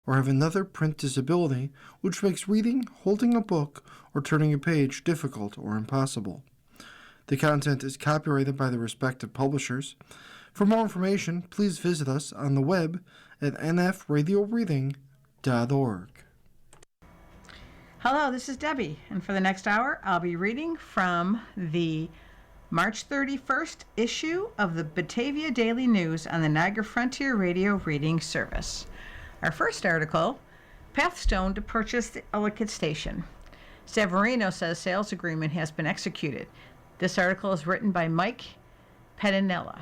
or have another print disability which makes reading, holding a book, or turning a page difficult or impossible. The content is copyrighted by the respective publishers. For more information, please visit us on the web at nfradioreading.org. Hello, this is Debbie, and for the next hour, I'll be reading from the March 31st issue of the Batavia Daily News on the Niagara Frontier Radio Reading Service. Our first article, Pathstone to purchase the Ellicott Station. Severino says sales agreement has been executed. This article is written by Mike Pedinella.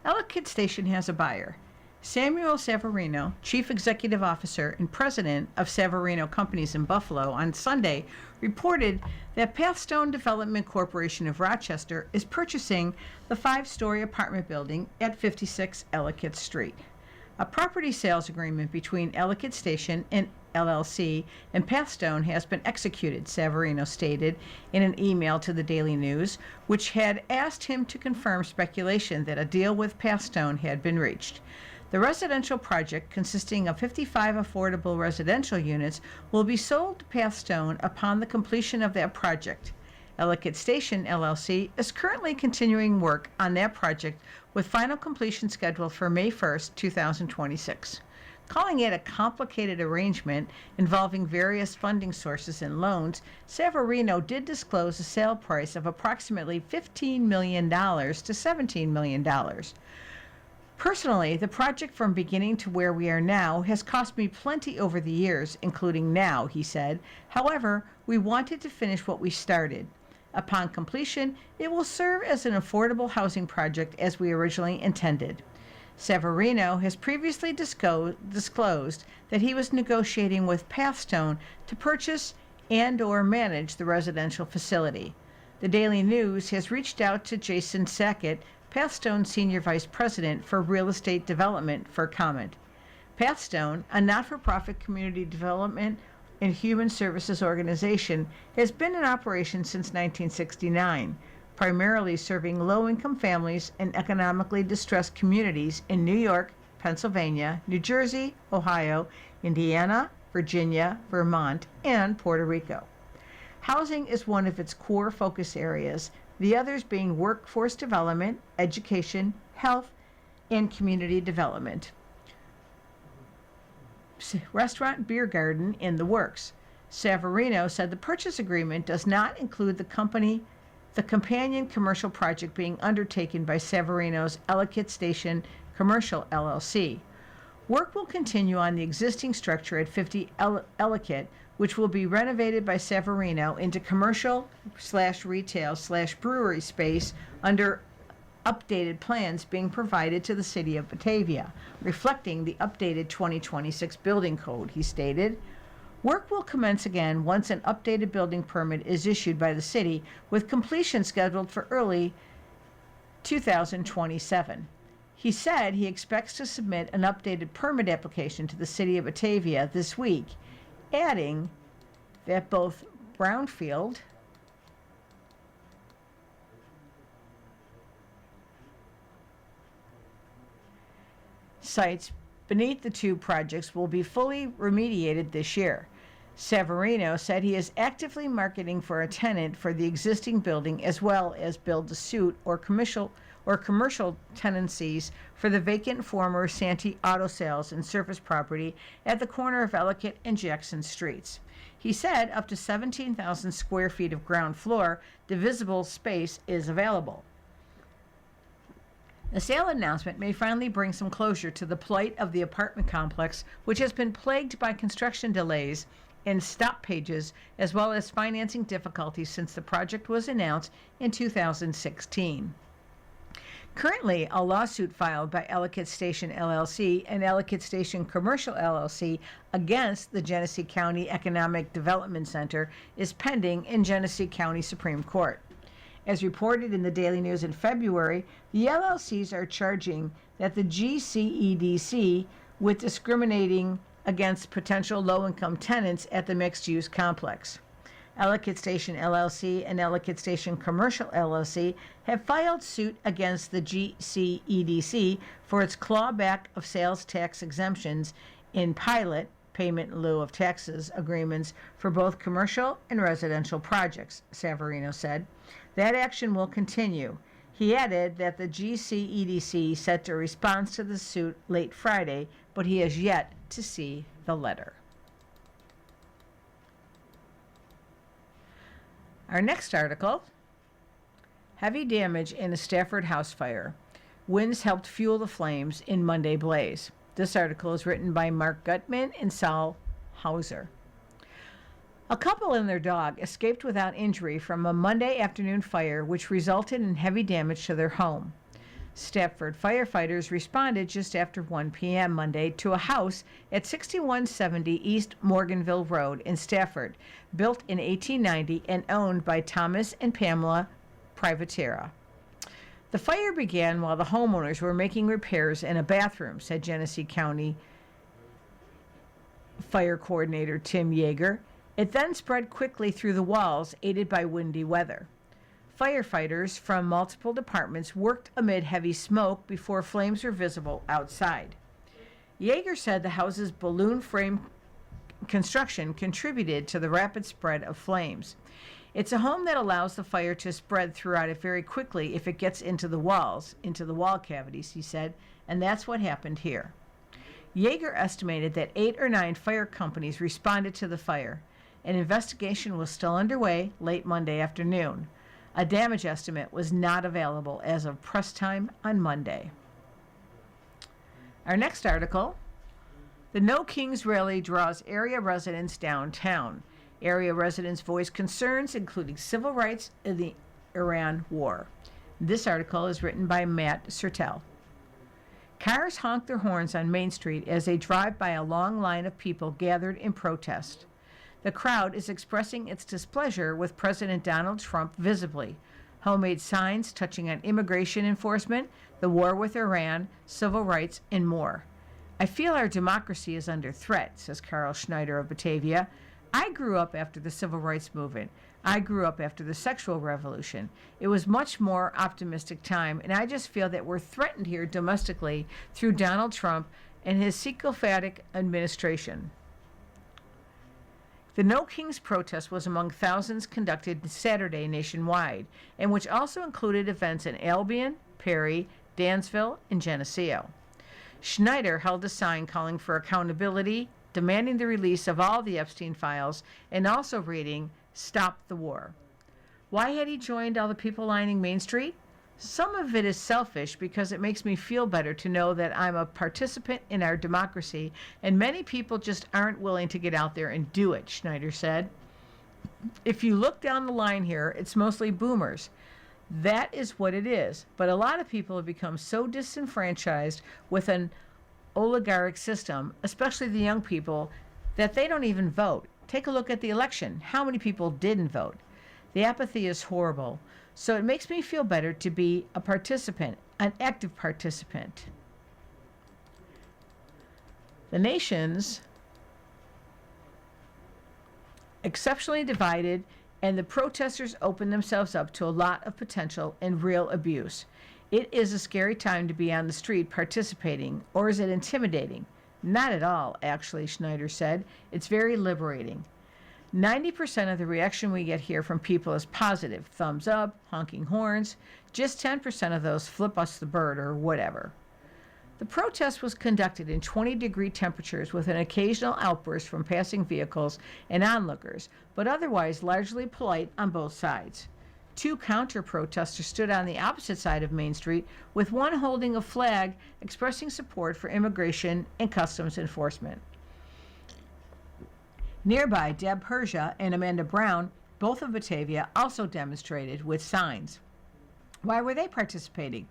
Ellicott Station has a buyer. Samuel Severino, Chief Executive Officer and President of Severino Companies in Buffalo, on Sunday reported that Pathstone Development Corporation of Rochester is purchasing the 5-story apartment building at 56 Ellicott Street. A property sales agreement between Ellicott Station and LLC and Pathstone has been executed, Severino stated in an email to the Daily News, which had asked him to confirm speculation that a deal with Pathstone had been reached. The residential project, consisting of 55 affordable residential units, will be sold to Pathstone upon the completion of that project. Ellicott Station, LLC, is currently continuing work on that project with final completion scheduled for May 1st, 2026. Calling it a complicated arrangement involving various funding sources and loans, Severino did disclose a sale price of approximately $15 million to $17 million. Personally, the project from beginning to where we are now has cost me plenty over the years, including now, he said. However, we wanted to finish what we started. Upon completion, it will serve as an affordable housing project as we originally intended. Severino has previously disclosed that he was negotiating with Pathstone to purchase and/or manage the residential facility. The Daily News has reached out to Jason Sackett, Pathstone Senior Vice President for Real Estate Development, for comment. Pathstone, a not-for-profit community development and human services organization, has been in operation since 1969, primarily serving low-income families and economically distressed communities in New York, Pennsylvania, New Jersey, Ohio, Indiana, Virginia, Vermont, and Puerto Rico. Housing is one of its core focus areas, the others being workforce development, education, health, and community development. Restaurant beer garden in the works. Severino said the purchase agreement does not include the companion commercial project being undertaken by Severino's Ellicott Station Commercial LLC. Work will continue on the existing structure at 50 Ellicott, which will be renovated by Severino into commercial/retail/brewery space under updated plans being provided to the city of Batavia, reflecting the updated 2026 building code, he stated. Work will commence again once an updated building permit is issued by the city, with completion scheduled for early 2027. He said he expects to submit an updated permit application to the city of Batavia this week, adding that both brownfield sites beneath the two projects will be fully remediated this year. Severino said he is actively marketing for a tenant for the existing building, as well as build-to-suit or commercial tenancies for the vacant former Santee Auto Sales and Surface property at the corner of Ellicott and Jackson Streets. He said up to 17,000 square feet of ground floor divisible space is available. The sale announcement may finally bring some closure to the plight of the apartment complex, which has been plagued by construction delays and stop pages, as well as financing difficulties since the project was announced in 2016. Currently, a lawsuit filed by Ellicott Station LLC and Ellicott Station Commercial LLC against the Genesee County Economic Development Center is pending in Genesee County Supreme Court. As reported in the Daily News in February, the LLCs are charging that the GCEDC with discriminating against potential low-income tenants at the mixed-use complex. Ellicott Station LLC and Ellicott Station Commercial LLC have filed suit against the GCEDC for its clawback of sales tax exemptions in pilot payment in lieu of taxes agreements for both commercial and residential projects, Savarino said. That action will continue. He added that the GCEDC sent a response to the suit late Friday, but he has yet to see the letter. Our next article, heavy damage in a Stafford house fire. Winds helped fuel the flames in Monday blaze. This article is written by Mark Gutman and Saul Hauser. A couple and their dog escaped without injury from a Monday afternoon fire which resulted in heavy damage to their home. Stafford firefighters responded just after 1 p.m. Monday to a house at 6170 East Morganville Road in Stafford, built in 1890 and owned by Thomas and Pamela Privatera. The fire began while the homeowners were making repairs in a bathroom, said Genesee County Fire Coordinator Tim Yeager. It then spread quickly through the walls, aided by windy weather. Firefighters from multiple departments worked amid heavy smoke before flames were visible outside. Yeager said the house's balloon frame construction contributed to the rapid spread of flames. It's a home that allows the fire to spread throughout it very quickly if it gets into the walls, into the wall cavities, he said, and that's what happened here. Yeager estimated that 8 or 9 fire companies responded to the fire. An investigation was still underway late Monday afternoon. A damage estimate was not available as of press time on Monday. Our next article, the No Kings rally draws area residents downtown. Area residents voiced concerns, including civil rights in the Iran war. This article is written by Matt Sertel. Cars honk their horns on Main Street as they drive by a long line of people gathered in protest. The crowd is expressing its displeasure with President Donald Trump visibly. Homemade signs touching on immigration enforcement, the war with Iran, civil rights, and more. I feel our democracy is under threat, says Carl Schneider of Batavia. I grew up after the civil rights movement. I grew up after the sexual revolution. It was much more optimistic time, and I just feel that we're threatened here domestically through Donald Trump and his sycophantic administration. The No Kings protest was among thousands conducted Saturday nationwide, and which also included events in Albion, Perry, Dansville, and Geneseo. Schneider held a sign calling for accountability, demanding the release of all the Epstein files, and also reading, "Stop the War." Why had he joined all the people lining Main Street? Some of it is selfish because it makes me feel better to know that I'm a participant in our democracy, and many people just aren't willing to get out there and do it, Schneider said. If you look down the line here, it's mostly boomers. That is what it is. But a lot of people have become so disenfranchised with an oligarchic system, especially the young people, that they don't even vote. Take a look at the election. How many people didn't vote? The apathy is horrible. So it makes me feel better to be a participant, an active participant. The nation's exceptionally divided, and the protesters open themselves up to a lot of potential and real abuse. It is a scary time to be on the street participating, or is it intimidating? Not at all, actually, Schneider said. It's very liberating. 90% of the reaction we get here from people is positive, thumbs up, honking horns. Just 10% of those flip us the bird or whatever. The protest was conducted in 20-degree temperatures with an occasional outburst from passing vehicles and onlookers, but otherwise largely polite on both sides. 2 counter-protesters stood on the opposite side of Main Street, with one holding a flag expressing support for immigration and customs enforcement. Nearby, Deb Persia and Amanda Brown, both of Batavia, also demonstrated with signs. Why were they participating?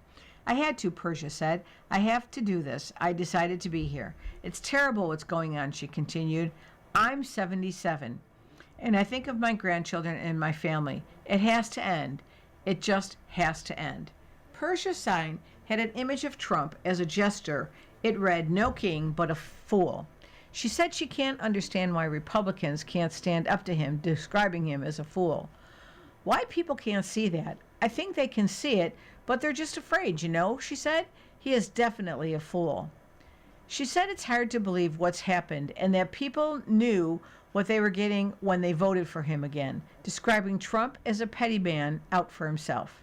I had to, Persia said. I have to do this. I decided to be here. It's terrible what's going on, she continued. I'm 77, and I think of my grandchildren and my family. It has to end. It just has to end. Persia's sign had an image of Trump as a jester. It read, "No king, but a fool." She said she can't understand why Republicans can't stand up to him, describing him as a fool. Why people can't see that? I think they can see it, but they're just afraid, you know, she said. He is definitely a fool. She said it's hard to believe what's happened and that people knew what they were getting when they voted for him again, describing Trump as a petty man out for himself.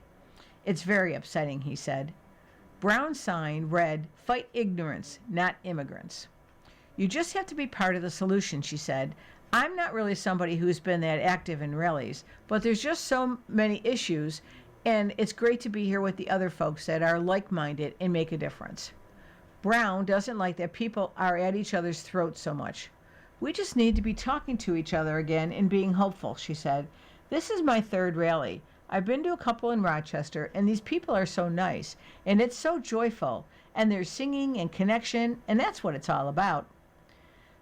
It's very upsetting, he said. Brown's sign read, "Fight ignorance, not immigrants." You just have to be part of the solution, she said. I'm not really somebody who's been that active in rallies, but there's just so many issues, and it's great to be here with the other folks that are like-minded and make a difference. Brown doesn't like that people are at each other's throats so much. We just need to be talking to each other again and being hopeful, she said. This is my third rally. I've been to a couple in Rochester, and these people are so nice, and it's so joyful, and there's singing and connection, and that's what it's all about.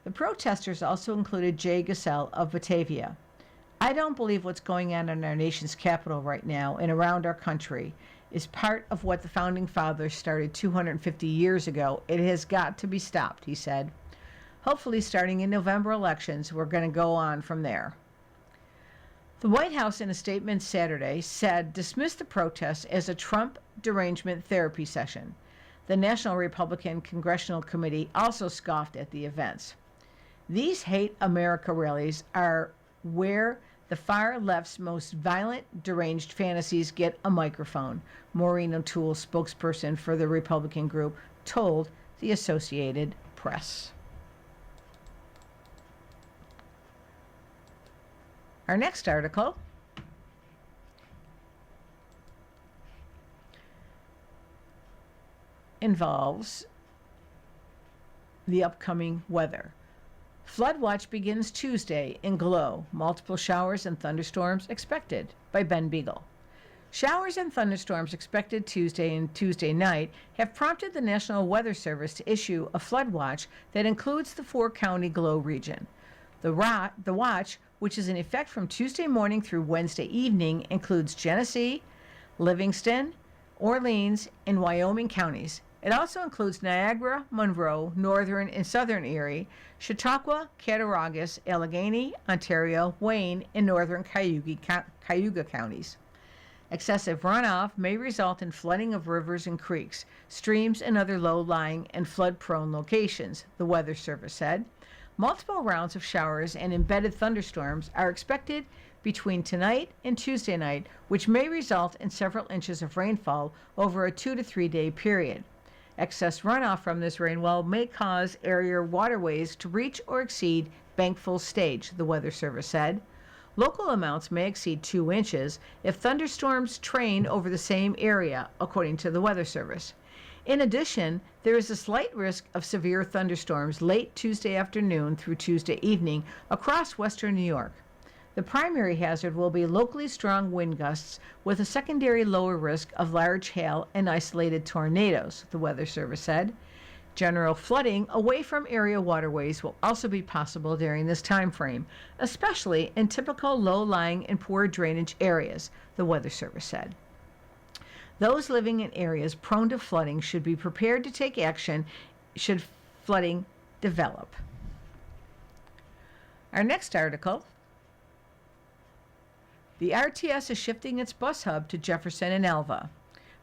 The protesters also included Jay Gassell of Batavia. I don't believe what's going on in our nation's capital right now and around our country is part of what the Founding Fathers started 250 years ago. It has got to be stopped, he said. Hopefully, starting in November elections, we're going to go on from there. The White House, in a statement Saturday, said dismissed the protests as a Trump derangement therapy session. The National Republican Congressional Committee also scoffed at the events. These Hate America rallies are where the far left's most violent, deranged fantasies get a microphone, Maureen O'Toole, spokesperson for the Republican group, told the Associated Press. Our next article involves the upcoming weather. Flood watch begins Tuesday in Glow. Multiple showers and thunderstorms expected, by Ben Beagle. Showers and thunderstorms expected Tuesday and Tuesday night have prompted the National Weather Service to issue a flood watch that includes the four-county Glow region. The watch, which is in effect from Tuesday morning through Wednesday evening, includes Genesee, Livingston, Orleans, and Wyoming counties. It also includes Niagara, Monroe, Northern and Southern Erie, Chautauqua, Cattaraugus, Allegheny, Ontario, Wayne, and Northern Cayuga counties. Excessive runoff may result in flooding of rivers and creeks, streams, and other low-lying and flood-prone locations, the Weather Service said. Multiple rounds of showers and embedded thunderstorms are expected between tonight and Tuesday night, which may result in several inches of rainfall over a 2 to 3 day period. Excess runoff from this rainfall may cause area waterways to reach or exceed bankfull stage, the Weather Service said. Local amounts may exceed 2 inches if thunderstorms train over the same area, according to the Weather Service. In addition, there is a slight risk of severe thunderstorms late Tuesday afternoon through Tuesday evening across western New York. The primary hazard will be locally strong wind gusts with a secondary lower risk of large hail and isolated tornadoes, the Weather Service said. General flooding away from area waterways will also be possible during this time frame, especially in typical low-lying and poor drainage areas, the Weather Service said. Those living in areas prone to flooding should be prepared to take action should flooding develop. Our next article: The RTS is shifting its bus hub to Jefferson and Elva,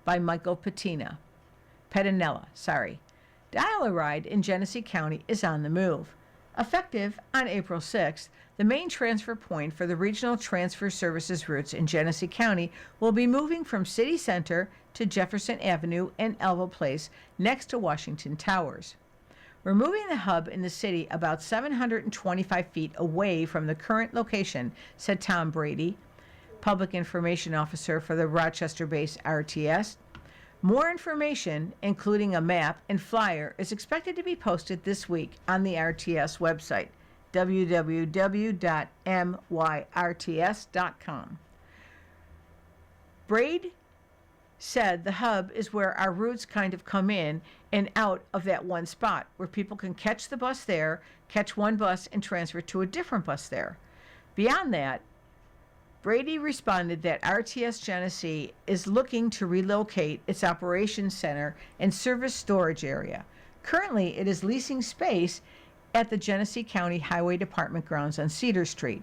by Michael Pettinella. Dial-A-Ride in Genesee County is on the move. Effective on April 6th, the main transfer point for the regional transfer services routes in Genesee County will be moving from City Center to Jefferson Avenue and Elva Place next to Washington Towers. We're moving the hub in the city about 725 feet away from the current location, said Tom Brady, Public Information Officer for the Rochester-based RTS. More information, including a map and flyer, is expected to be posted this week on the RTS website, www.myrts.com. Braid said the hub is where our routes kind of come in and out of that one spot, where people can catch the bus there, catch one bus, and transfer to a different bus there. Beyond that, Brady responded that RTS Genesee is looking to relocate its operations center and service storage area. Currently, it is leasing space at the Genesee County Highway Department grounds on Cedar Street.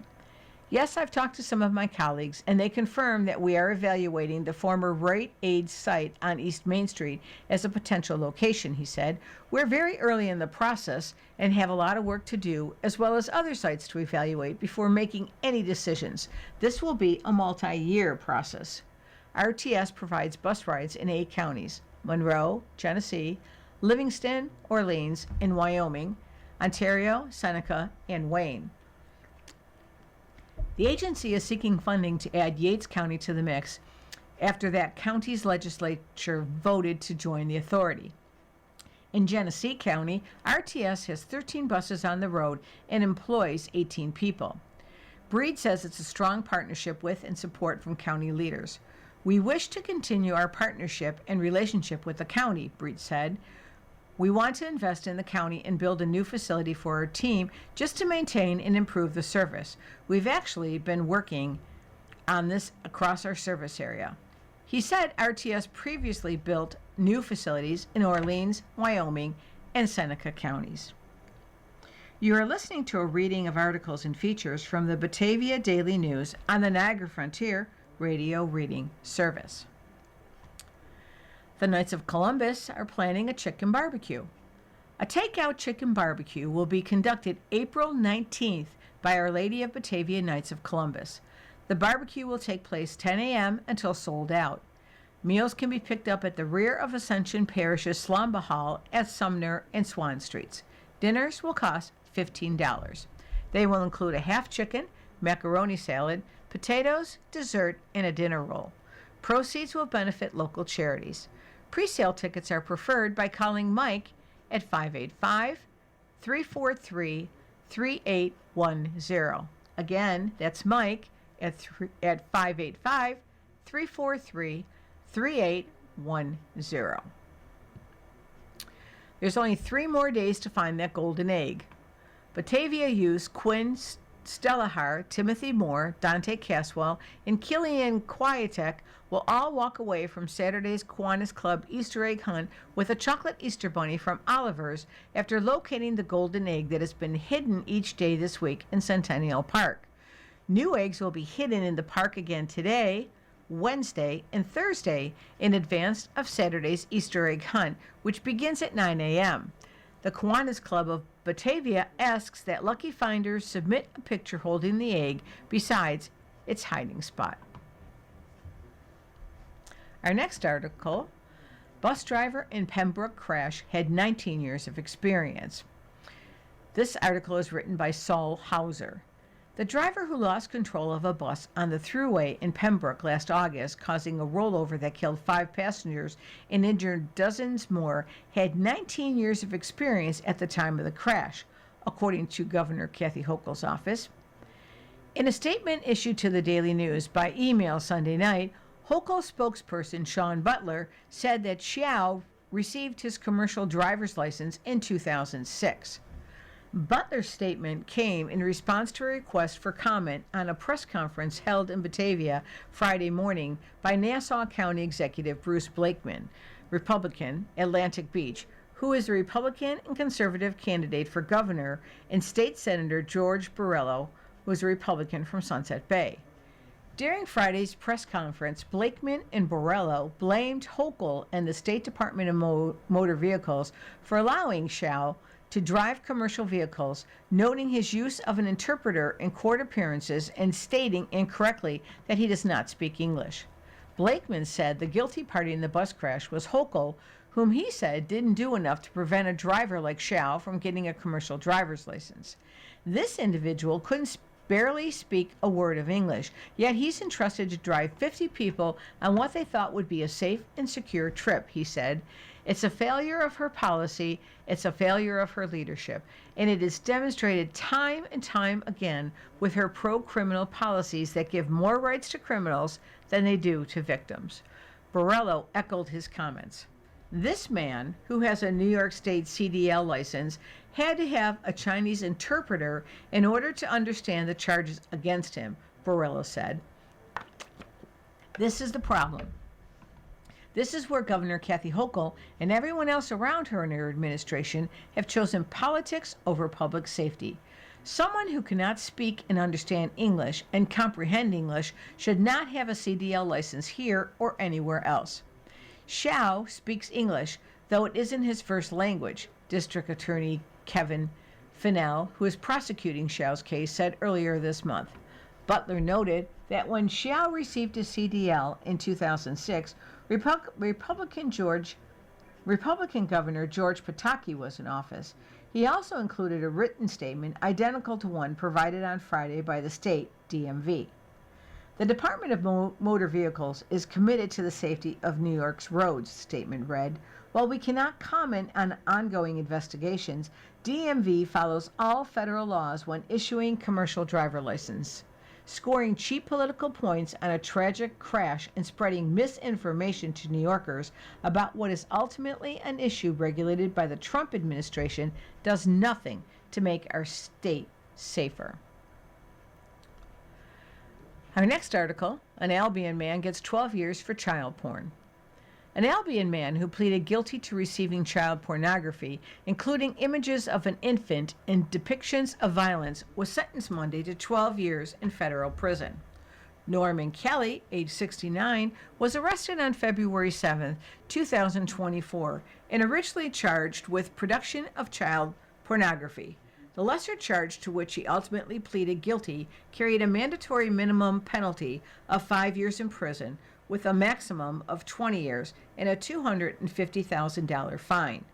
Yes, I've talked to some of my colleagues, and they confirm that we are evaluating the former Rite Aid site on East Main Street as a potential location, he said. We're very early in the process and have a lot of work to do, as well as other sites to evaluate before making any decisions. This will be a multi-year process. RTS provides bus rides in 8 counties: Monroe, Genesee, Livingston, Orleans, and Wyoming, Ontario, Seneca, and Wayne. The agency is seeking funding to add Yates County to the mix after that county's legislature voted to join the authority. In Genesee County, RTS has 13 buses on the road and employs 18 people. Breed says it's a strong partnership with and support from county leaders. We wish to continue our partnership and relationship with the county, Breed said. We want to invest in the county and build a new facility for our team just to maintain and improve the service. We've actually been working on this across our service area. He said RTS previously built new facilities in Orleans, Wyoming, and Seneca counties. You are listening to a reading of articles and features from the Batavia Daily News on the Niagara Frontier Radio Reading Service. The Knights of Columbus are planning a chicken barbecue. A takeout chicken barbecue will be conducted April 19th by Our Lady of Batavia Knights of Columbus. The barbecue will take place 10 a.m. until sold out. Meals can be picked up at the rear of Ascension Parish's Slamba Hall at Sumner and Swan Streets. Dinners will cost $15. They will include a half chicken, macaroni salad, potatoes, dessert, and a dinner roll. Proceeds will benefit local charities. Pre-sale tickets are preferred by calling Mike at 585-343-3810. Again, that's Mike at 585-343-3810. There's only 3 more days to find that golden egg. Batavia youths Quinn Stellahar, Timothy Moore, Dante Caswell, and Killian Quietek will all walk away from Saturday's Kiwanis Club Easter egg hunt with a chocolate Easter bunny from Oliver's after locating the golden egg that has been hidden each day this week in Centennial Park. New eggs will be hidden in the park again today, Wednesday, and Thursday in advance of Saturday's Easter egg hunt, which begins at 9 a.m. The Kiwanis Club of Batavia asks that lucky finders submit a picture holding the egg besides its hiding spot. Our next article, bus driver in Pembroke crash had 19 years of experience. This article is written by Saul Hauser. The driver who lost control of a bus on the thruway in Pembroke last August, causing a rollover that killed 5 passengers and injured dozens more, had 19 years of experience at the time of the crash, according to Governor Kathy Hochul's office. In a statement issued to the Daily News by email Sunday night, Hochul spokesperson Sean Butler said that Xiao received his commercial driver's license in 2006. Butler's statement came in response to a request for comment on a press conference held in Batavia Friday morning by Nassau County Executive Bruce Blakeman, Republican, Atlantic Beach, who is the Republican and conservative candidate for governor, and State Senator George Borrello, who is a Republican from Sunset Bay. During Friday's press conference, Blakeman and Borrello blamed Hochul and the State Department of Motor Vehicles for allowing Xiao to drive commercial vehicles, noting his use of an interpreter in court appearances and stating incorrectly that he does not speak English. Blakeman said the guilty party in the bus crash was Hochul, whom he said didn't do enough to prevent a driver like Xiao from getting a commercial driver's license. This individual couldn't barely speak a word of English, yet he's entrusted to drive 50 people on what they thought would be a safe and secure trip, he said. It's a failure of her policy, it's a failure of her leadership, and it is demonstrated time and time again with her pro-criminal policies that give more rights to criminals than they do to victims. Borrello echoed his comments. This man, who has a New York State CDL license, had to have a Chinese interpreter in order to understand the charges against him, Borrello said. This is the problem. This is where Governor Kathy Hochul and everyone else around her in her administration have chosen politics over public safety. Someone who cannot speak and understand English and comprehend English should not have a CDL license here or anywhere else. Xiao speaks English, though it isn't his first language, District Attorney Kevin Fennell, who is prosecuting Xiao's case, said earlier this month. Butler noted that when Xiao received his CDL in 2006, Republican Governor George Pataki was in office. He also included a written statement identical to one provided on Friday by the state DMV. The Department of Motor Vehicles is committed to the safety of New York's roads, statement read. While we cannot comment on ongoing investigations, DMV follows all federal laws when issuing commercial driver license. Scoring cheap political points on a tragic crash and spreading misinformation to New Yorkers about what is ultimately an issue regulated by the Trump administration does nothing to make our state safer. Our next article, an Albion man gets 12 years for child porn. An Albion man who pleaded guilty to receiving child pornography, including images of an infant and depictions of violence, was sentenced Monday to 12 years in federal prison. Norman Kelly, age 69, was arrested on February 7, 2024, and originally charged with production of child pornography. The lesser charge to which he ultimately pleaded guilty carried a mandatory minimum penalty of 5 years in prison, with a maximum of 20 years and a $250,000 fine.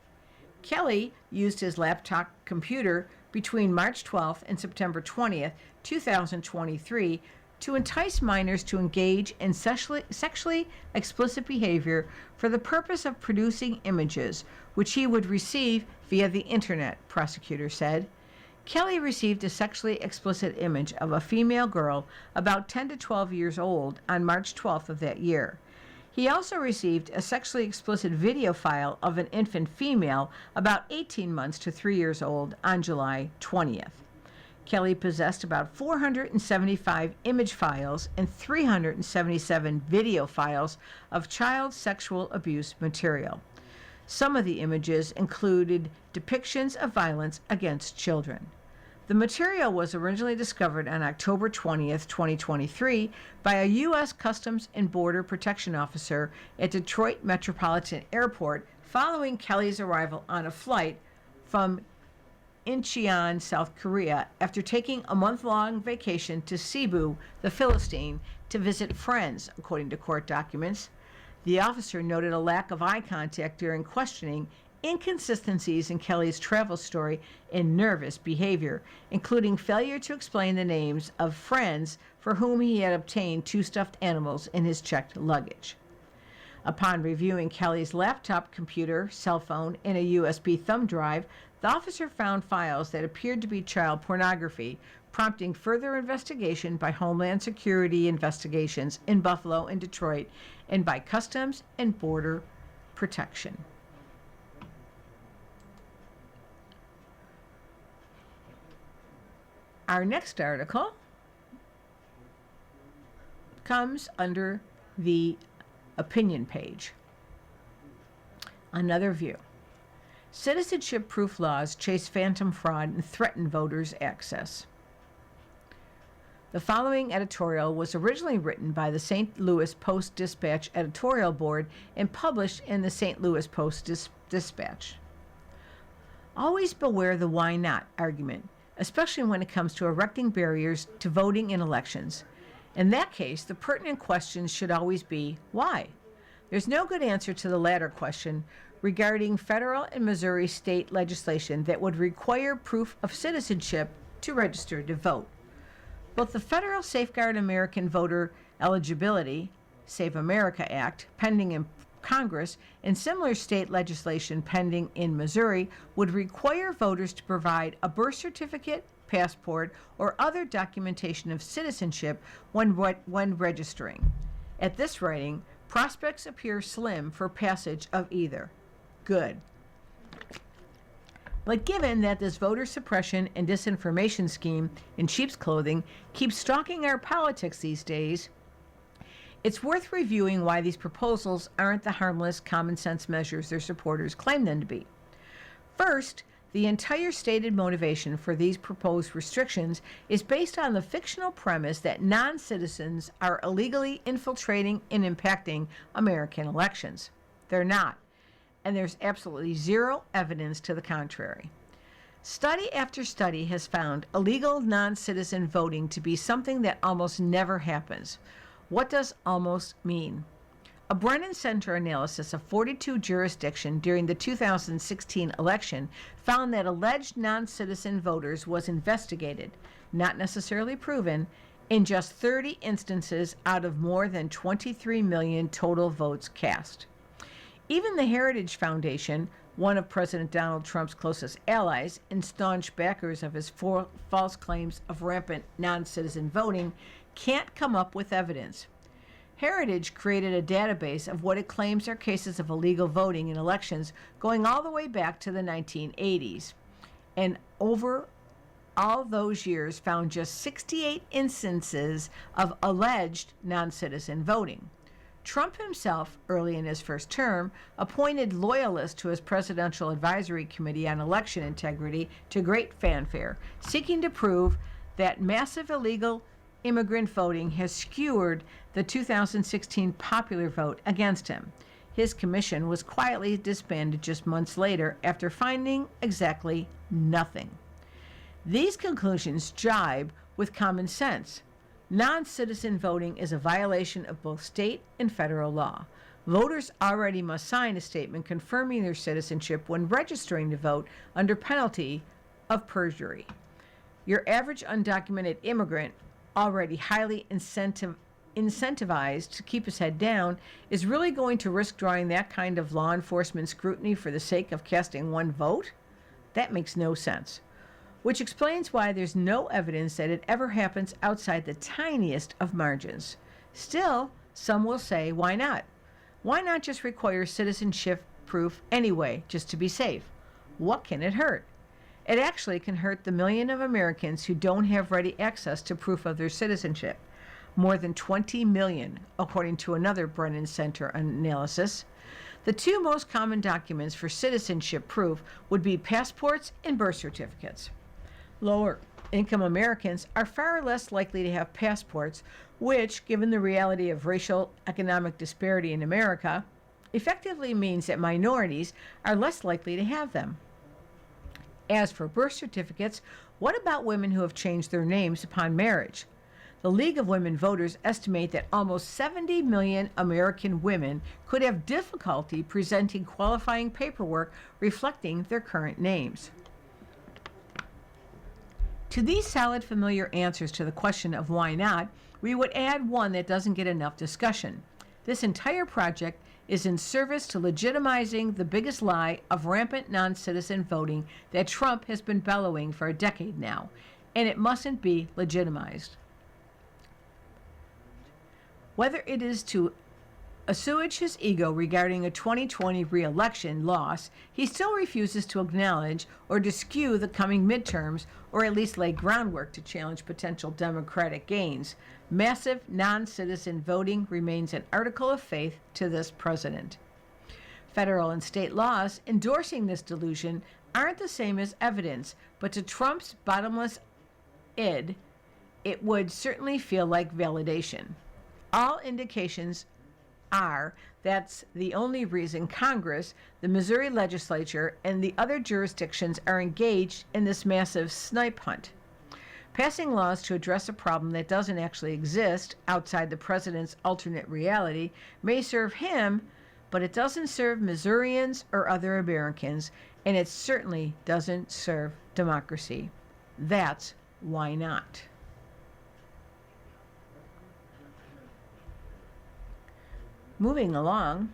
Kelly used his laptop computer between March 12th and September 20th, 2023, to entice minors to engage in sexually explicit behavior for the purpose of producing images, which he would receive via the internet, prosecutors said. Kelly received a sexually explicit image of a female girl about 10 to 12 years old on March 12th of that year. He also received a sexually explicit video file of an infant female about 18 months to 3 years old on July 20th. Kelly possessed about 475 image files and 377 video files of child sexual abuse material. Some of the images included depictions of violence against children. The material was originally discovered on October 20th, 2023, by a U.S. Customs and Border Protection officer at Detroit Metropolitan Airport following Kelly's arrival on a flight from Incheon, South Korea, after taking a month-long vacation to Cebu, the Philistine, to visit friends, according to court documents. The officer noted a lack of eye contact during questioning, inconsistencies in Kelly's travel story, and nervous behavior, including failure to explain the names of friends for whom he had obtained 2 stuffed animals in his checked luggage. Upon reviewing Kelly's laptop computer, cell phone, and a USB thumb drive, the officer found files that appeared to be child pornography, prompting further investigation by Homeland Security investigations in Buffalo and Detroit, and by Customs and Border Protection. Our next article comes under the opinion page. Another view. Citizenship proof laws chase phantom fraud and threaten voters' access. The following editorial was originally written by the St. Louis Post-Dispatch editorial board and published in the St. Louis Post-Dispatch. Always beware the why not argument, especially when it comes to erecting barriers to voting in elections. In that case, the pertinent questions should always be, why? There's no good answer to the latter question regarding federal and Missouri state legislation that would require proof of citizenship to register to vote. Both the Federal Safeguard American Voter Eligibility, Save America Act, pending in Congress, and similar state legislation pending in Missouri would require voters to provide a birth certificate, passport, or other documentation of citizenship when registering. At this writing, prospects appear slim for passage of either. Good. But given that this voter suppression and disinformation scheme in sheep's clothing keeps stalking our politics these days, it's worth reviewing why these proposals aren't the harmless, common sense measures their supporters claim them to be. First, The entire stated motivation for these proposed restrictions is based on the fictional premise that non citizens are illegally infiltrating and impacting American elections. They're not, and there's absolutely zero evidence to the contrary. Study after study has found illegal non citizen voting to be something that almost never happens. What does almost mean? A Brennan Center analysis of 42 jurisdictions during the 2016 election found that alleged non-citizen voters was investigated, not necessarily proven, in just 30 instances out of more than 23 million total votes cast. Even the Heritage Foundation, one of President Donald Trump's closest allies and staunch backers of his false claims of rampant non-citizen voting, can't come up with evidence. Heritage created a database of what it claims are cases of illegal voting in elections going all the way back to the 1980s, and over all those years found just 68 instances of alleged non-citizen voting. Trump himself, early in his first term, appointed loyalists to his Presidential Advisory Committee on Election Integrity to great fanfare, seeking to prove that massive illegal immigrant voting has skewed the 2016 popular vote against him. His commission was quietly disbanded just months later after finding exactly nothing. These conclusions jibe with common sense. Non-citizen voting is a violation of both state and federal law. Voters already must sign a statement confirming their citizenship when registering to vote under penalty of perjury. Your average undocumented immigrant, already highly incentivized to keep his head down, is really going to risk drawing that kind of law enforcement scrutiny for the sake of casting one vote? That makes no sense. Which explains why there's no evidence that it ever happens outside the tiniest of margins. Still, some will say, why not? Why not just require citizenship proof anyway, just to be safe? What can it hurt? It actually can hurt the million of Americans who don't have ready access to proof of their citizenship. More than 20 million, according to another Brennan Center analysis. The two most common documents for citizenship proof would be passports and birth certificates. Lower income Americans are far less likely to have passports, which, given the reality of racial economic disparity in America, effectively means that minorities are less likely to have them. As for birth certificates, what about women who have changed their names upon marriage? The League of Women Voters estimate that almost 70 million American women could have difficulty presenting qualifying paperwork reflecting their current names. To these solid, familiar answers to the question of why not, we would add one that doesn't get enough discussion. This entire project is in service to legitimizing the biggest lie of rampant non-citizen voting that Trump has been bellowing for a decade now, and it mustn't be legitimized. Whether it is to assuage his ego regarding a 2020 re-election loss, he still refuses to acknowledge or to skew the coming midterms, or at least lay groundwork to challenge potential Democratic gains. Massive non-citizen voting remains an article of faith to this president. Federal and state laws endorsing this delusion aren't the same as evidence, but to Trump's bottomless id, it would certainly feel like validation. All indications are that's the only reason Congress, the Missouri legislature, and the other jurisdictions are engaged in this massive snipe hunt. Passing laws to address a problem that doesn't actually exist outside the president's alternate reality may serve him, but it doesn't serve Missourians or other Americans, and it certainly doesn't serve democracy. That's why not. Moving along,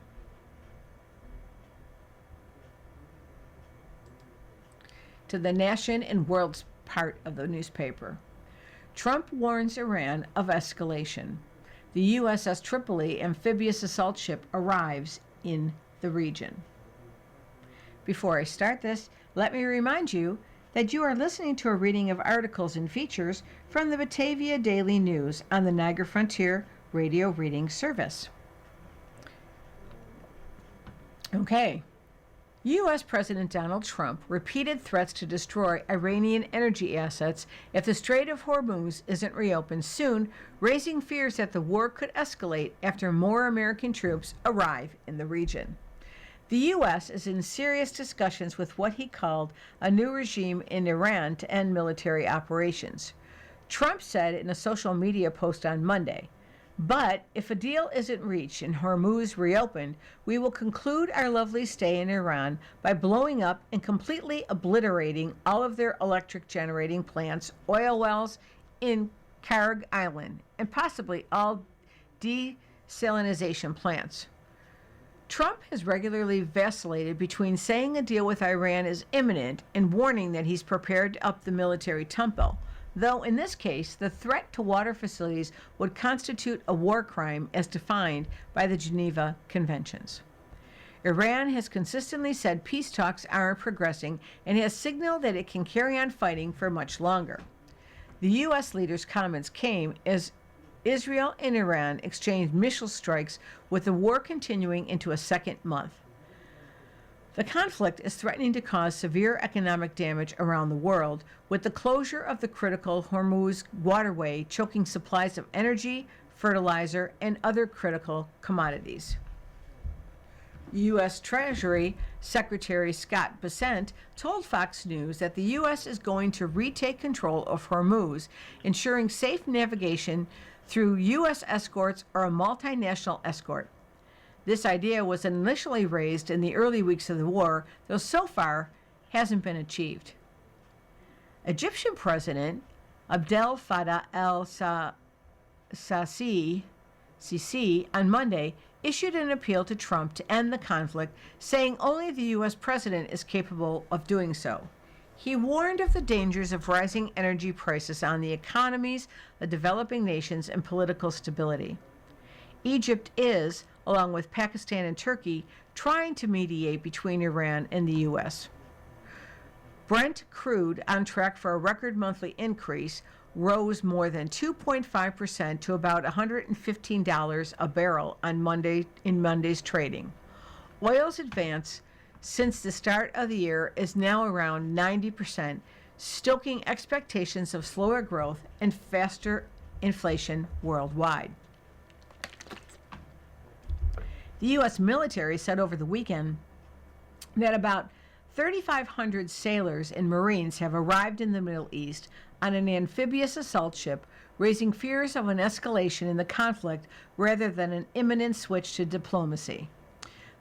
to the Nation and World's part of the newspaper. Trump warns Iran of escalation. The USS Tripoli amphibious assault ship arrives in the region. Before I start this, let me remind you that you are listening to a reading of articles and features from the Batavia Daily News on the Niagara Frontier Radio Reading Service. Okay, U.S. President Donald Trump repeated threats to destroy Iranian energy assets if the Strait of Hormuz isn't reopened soon, raising fears that the war could escalate after more American troops arrive in the region. The U.S. is in serious discussions with what he called a new regime in Iran to end military operations. Trump said in a social media post on Monday, "But if a deal isn't reached and Hormuz reopened, we will conclude our lovely stay in Iran by blowing up and completely obliterating all of their electric generating plants, oil wells in Karg Island, and possibly all desalination plants." Trump has regularly vacillated between saying a deal with Iran is imminent and warning that he's prepared to up the military tempo, though in this case, the threat to water facilities would constitute a war crime as defined by the Geneva Conventions. Iran has consistently said peace talks aren't progressing and has signaled that it can carry on fighting for much longer. The U.S. leader's comments came as Israel and Iran exchanged missile strikes, with the war continuing into a second month. The conflict is threatening to cause severe economic damage around the world, with the closure of the critical Hormuz waterway choking supplies of energy, fertilizer, and other critical commodities. U.S. Treasury Secretary Scott Bessent told Fox News that the U.S. is going to retake control of Hormuz, ensuring safe navigation through U.S. escorts or a multinational escort. This idea was initially raised in the early weeks of the war, though so far hasn't been achieved. Egyptian President Abdel Fattah el-Sisi on Monday issued an appeal to Trump to end the conflict, saying only the U.S. president is capable of doing so. He warned of the dangers of rising energy prices on the economies of developing nations and political stability. Egypt is, along with Pakistan and Turkey, trying to mediate between Iran and the U.S. Brent crude, on track for a record monthly increase, rose more than 2.5% to about $115 a barrel on Monday's trading. Oil's advance since the start of the year is now around 90%, stoking expectations of slower growth and faster inflation worldwide. The U.S. military said over the weekend that about 3,500 sailors and Marines have arrived in the Middle East on an amphibious assault ship, raising fears of an escalation in the conflict rather than an imminent switch to diplomacy.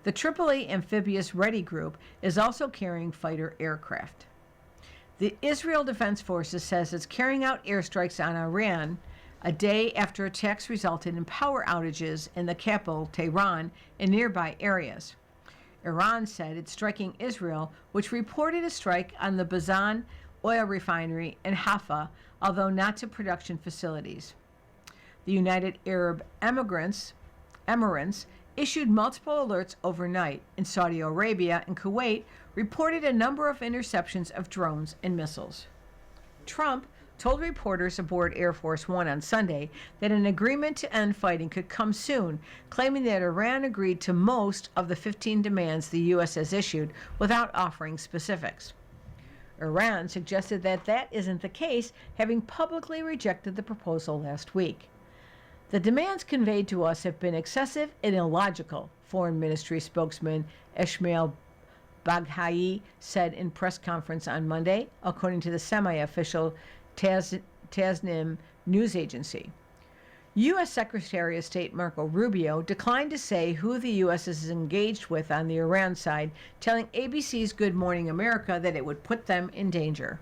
The Tripoli Amphibious Ready Group is also carrying fighter aircraft. The Israel Defense Forces says it's carrying out airstrikes on Iran a day after attacks resulted in power outages in the capital, Tehran, and nearby areas. Iran said it's striking Israel, which reported a strike on the Bazan oil refinery in Haifa, although not to production facilities. The United Arab Emirates issued multiple alerts overnight. In Saudi Arabia and Kuwait reported a number of interceptions of drones and missiles. Trump told reporters aboard Air Force One on Sunday that an agreement to end fighting could come soon, claiming that Iran agreed to most of the 15 demands the U.S. has issued without offering specifics. Iran suggested that that isn't the case, having publicly rejected the proposal last week. The demands conveyed to us have been excessive and illogical, Foreign Ministry spokesman Ismail Baghai said in press conference on Monday, according to the semi-official Tasnim news agency. U.S. Secretary of State Marco Rubio declined to say who the U.S. is engaged with on the Iran side, telling ABC's Good Morning America that it would put them in danger.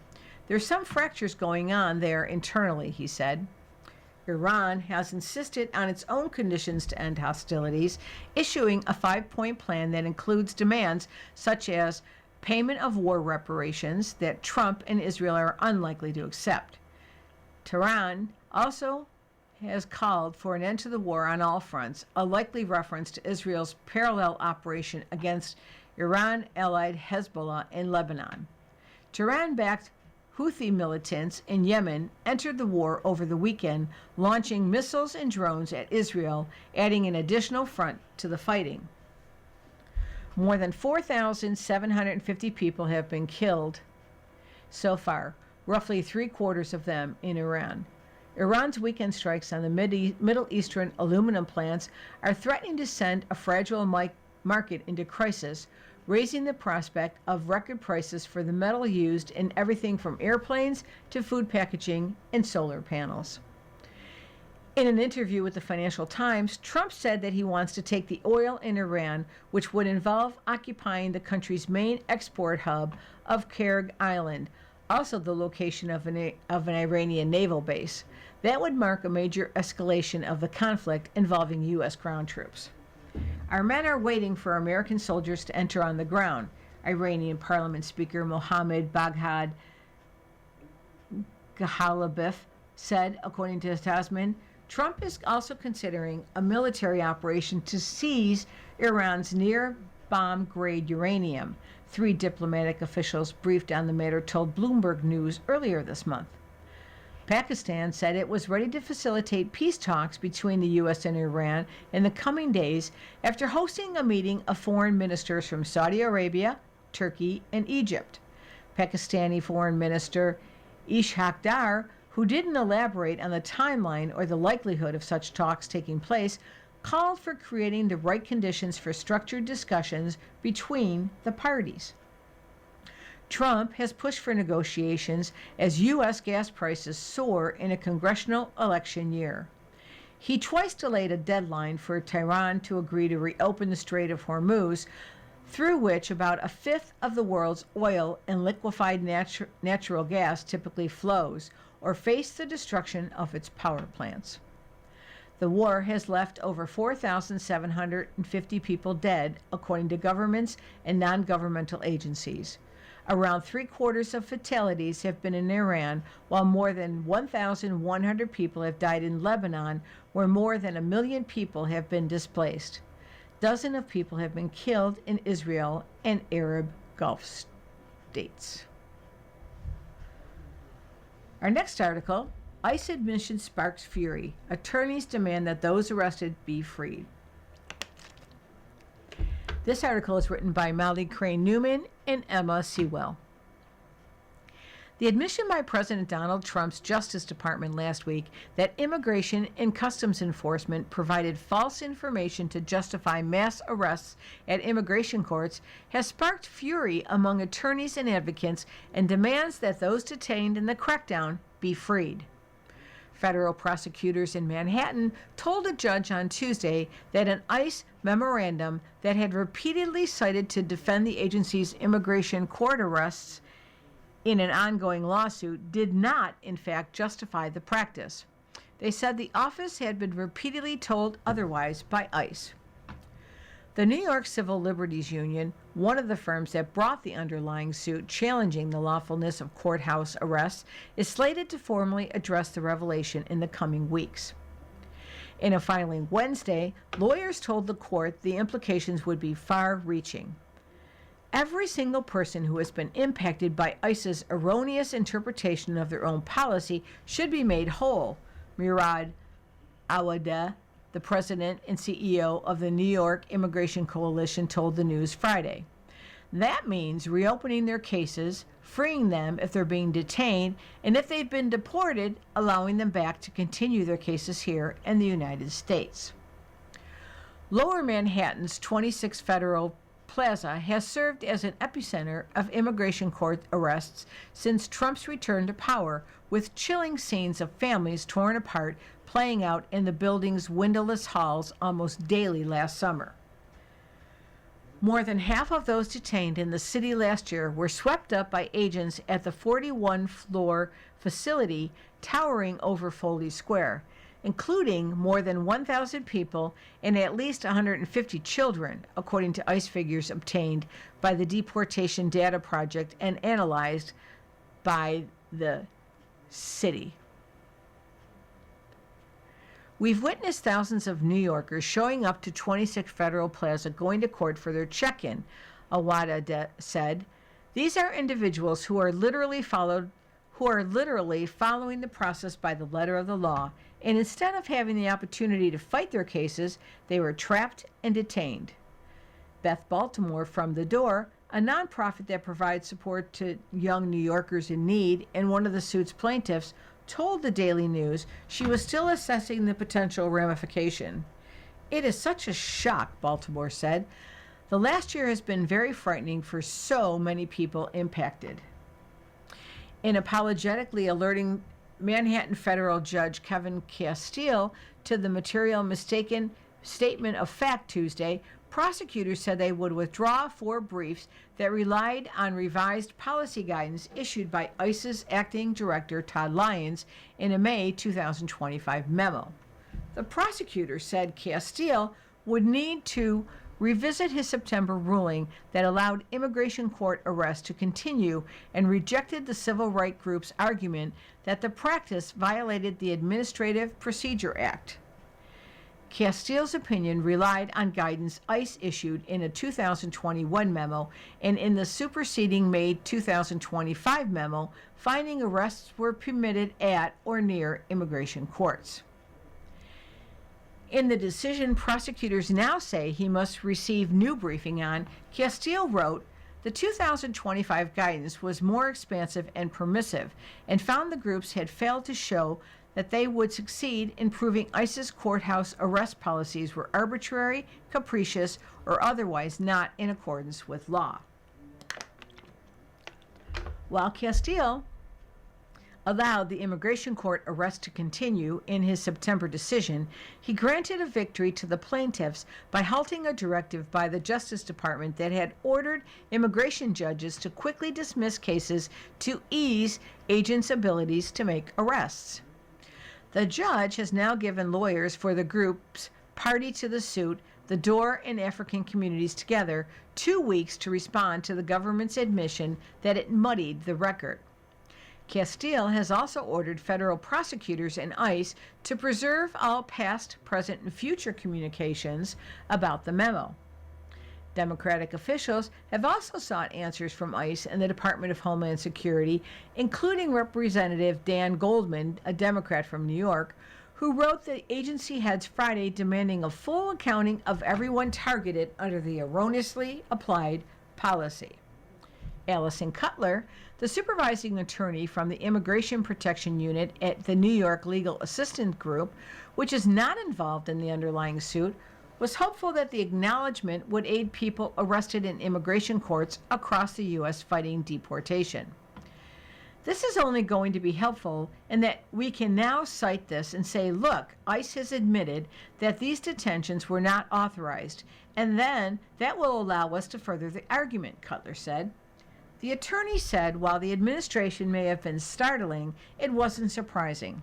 There's some fractures going on there internally, he said. Iran has insisted on its own conditions to end hostilities, issuing a 5-point plan that includes demands such as payment of war reparations that Trump and Israel are unlikely to accept. Tehran also has called for an end to the war on all fronts, a likely reference to Israel's parallel operation against Iran-allied Hezbollah in Lebanon. Tehran-backed Houthi militants in Yemen entered the war over the weekend, launching missiles and drones at Israel, adding an additional front to the fighting. More than 4,750 people have been killed so far, roughly three-quarters of them in Iran. Iran's weekend strikes on the Middle Eastern aluminum plants are threatening to send a fragile market into crisis, raising the prospect of record prices for the metal used in everything from airplanes to food packaging and solar panels. In an interview with the Financial Times, Trump said that he wants to take the oil in Iran, which would involve occupying the country's main export hub of Karg Island, also the location of an Iranian naval base. That would mark a major escalation of the conflict involving U.S. ground troops. Our men are waiting for American soldiers to enter on the ground, Iranian Parliament Speaker Mohammad Baghdad Ghalibaf said, according to Tasman. Trump is also considering a military operation to seize Iran's near bomb-grade uranium. 3 diplomatic officials briefed on the matter told Bloomberg News earlier this month. Pakistan said it was ready to facilitate peace talks between the U.S. and Iran in the coming days after hosting a meeting of foreign ministers from Saudi Arabia, Turkey, and Egypt. Pakistani Foreign Minister Ishaq Dar, who didn't elaborate on the timeline or the likelihood of such talks taking place, called for creating the right conditions for structured discussions between the parties. Trump has pushed for negotiations as U.S. gas prices soar in a congressional election year. He twice delayed a deadline for Tehran to agree to reopen the Strait of Hormuz, through which about a fifth of the world's oil and liquefied natural gas typically flows, or face the destruction of its power plants. The war has left over 4,750 people dead, according to governments and non-governmental agencies. Around three-quarters of fatalities have been in Iran, while more than 1,100 people have died in Lebanon, where more than 1 million people have been displaced. Dozens of people have been killed in Israel and Arab Gulf states. Our next article, ICE admission sparks fury. Attorneys demand that those arrested be freed. This article is written by Molly Crane Newman and Emma Sewell. The admission by President Donald Trump's Justice Department last week that Immigration and Customs Enforcement provided false information to justify mass arrests at immigration courts has sparked fury among attorneys and advocates and demands that those detained in the crackdown be freed. Federal prosecutors in Manhattan told a judge on Tuesday that an ICE memorandum that had repeatedly cited to defend the agency's immigration court arrests in an ongoing lawsuit did not, in fact, justify the practice. They said the office had been repeatedly told otherwise by ICE. The New York Civil Liberties Union, one of the firms that brought the underlying suit challenging the lawfulness of courthouse arrests, is slated to formally address the revelation in the coming weeks. In a filing Wednesday, lawyers told the court the implications would be far-reaching. Every single person who has been impacted by ICE's erroneous interpretation of their own policy should be made whole, Murad Awadeh, the president and CEO of the New York Immigration Coalition, told the News Friday. That means reopening their cases, freeing them if they're being detained, and if they've been deported, allowing them back to continue their cases here in the United States. Lower Manhattan's 26th Federal Plaza has served as an epicenter of immigration court arrests since Trump's return to power, with chilling scenes of families torn apart playing out in the building's windowless halls almost daily last summer. More than half of those detained in the city last year were swept up by agents at the 41-floor facility towering over Foley Square, including more than 1,000 people and at least 150 children, according to ICE figures obtained by the Deportation Data Project and analyzed by the city. We've witnessed thousands of New Yorkers showing up to 26 Federal Plaza going to court for their check-in, Awada said. These are individuals who are literally following the process by the letter of the law, and instead of having the opportunity to fight their cases, they were trapped and detained. Beth Baltimore from The Door, a nonprofit that provides support to young New Yorkers in need, and one of the suit's plaintiffs, told the Daily News she was still assessing the potential ramification. "It is such a shock," Baltimore said. "The last year has been very frightening for so many people impacted." In apologetically alerting Manhattan federal judge Kevin Castile to the material mistaken statement of fact Tuesday, prosecutors said they would withdraw 4 briefs that relied on revised policy guidance issued by ICE's acting director Todd Lyons in a May 2025 memo. The prosecutor said Castile would need to revisit his September ruling that allowed immigration court arrests to continue and rejected the civil rights group's argument that the practice violated the Administrative Procedure Act. Castile's opinion relied on guidance ICE issued in a 2021 memo and in the superseding May 2025 memo, finding arrests were permitted at or near immigration courts. In the decision prosecutors now say he must receive new briefing on, Castile wrote, "The 2025 guidance was more expansive and permissive and found the groups had failed to show that they would succeed in proving ICE's courthouse arrest policies were arbitrary, capricious, or otherwise not in accordance with law." While Castile allowed the immigration court arrest to continue in his September decision, he granted a victory to the plaintiffs by halting a directive by the Justice Department that had ordered immigration judges to quickly dismiss cases to ease agents' abilities to make arrests. The judge has now given lawyers for the groups party to the suit, The Door and African Communities Together, 2 weeks to respond to the government's admission that it muddied the record. Castile has also ordered federal prosecutors and ICE to preserve all past, present, and future communications about the memo. Democratic officials have also sought answers from ICE and the Department of Homeland Security, including Representative Dan Goldman, a Democrat from New York, who wrote the agency heads Friday demanding a full accounting of everyone targeted under the erroneously applied policy. Allison Cutler, the supervising attorney from the Immigration Protection Unit at the New York Legal Assistance Group, which is not involved in the underlying suit, was hopeful that the acknowledgement would aid people arrested in immigration courts across the U.S. fighting deportation. "This is only going to be helpful in that we can now cite this and say, look, ICE has admitted that these detentions were not authorized, and then that will allow us to further the argument," Cutler said. The attorney said while the administration may have been startling, it wasn't surprising.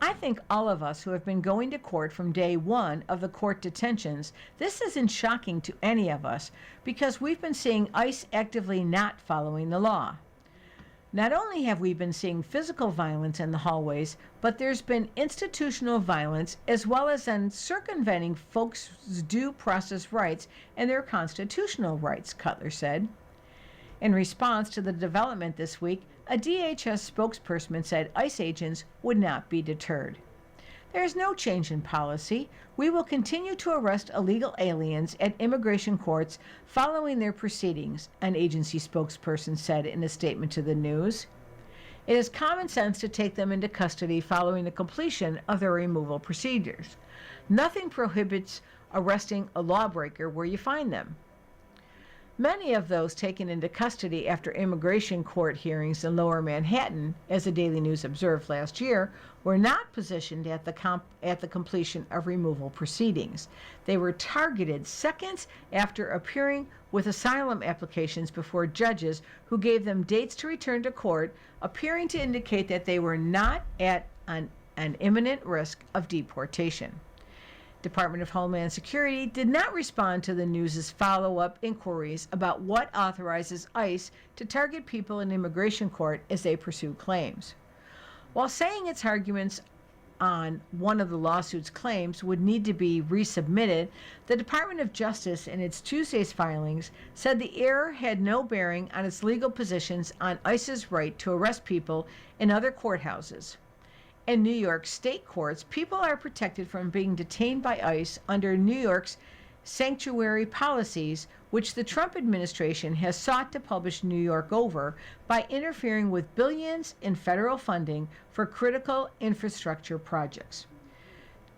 "I think all of us who have been going to court from day one of the court detentions, this isn't shocking to any of us because we've been seeing ICE actively not following the law. Not only have we been seeing physical violence in the hallways, but there's been institutional violence as well as in circumventing folks' due process rights and their constitutional rights," Cutler said. In response to the development this week, a DHS spokesperson said ICE agents would not be deterred. "There is no change in policy. We will continue to arrest illegal aliens at immigration courts following their proceedings," an agency spokesperson said in a statement to the news. "It is common sense to take them into custody following the completion of their removal procedures. Nothing prohibits arresting a lawbreaker where you find them." Many of those taken into custody after immigration court hearings in Lower Manhattan, as the Daily News observed last year, were not positioned at the completion of removal proceedings. They were targeted seconds after appearing with asylum applications before judges who gave them dates to return to court, appearing to indicate that they were not at an imminent risk of deportation. Department of Homeland Security did not respond to the news's follow-up inquiries about what authorizes ICE to target people in immigration court as they pursue claims. While saying its arguments on one of the lawsuit's claims would need to be resubmitted, the Department of Justice in its Tuesday's filings said the error had no bearing on its legal positions on ICE's right to arrest people in other courthouses. In New York state courts, people are protected from being detained by ICE under New York's sanctuary policies, which the Trump administration has sought to publish New York over by interfering with billions in federal funding for critical infrastructure projects.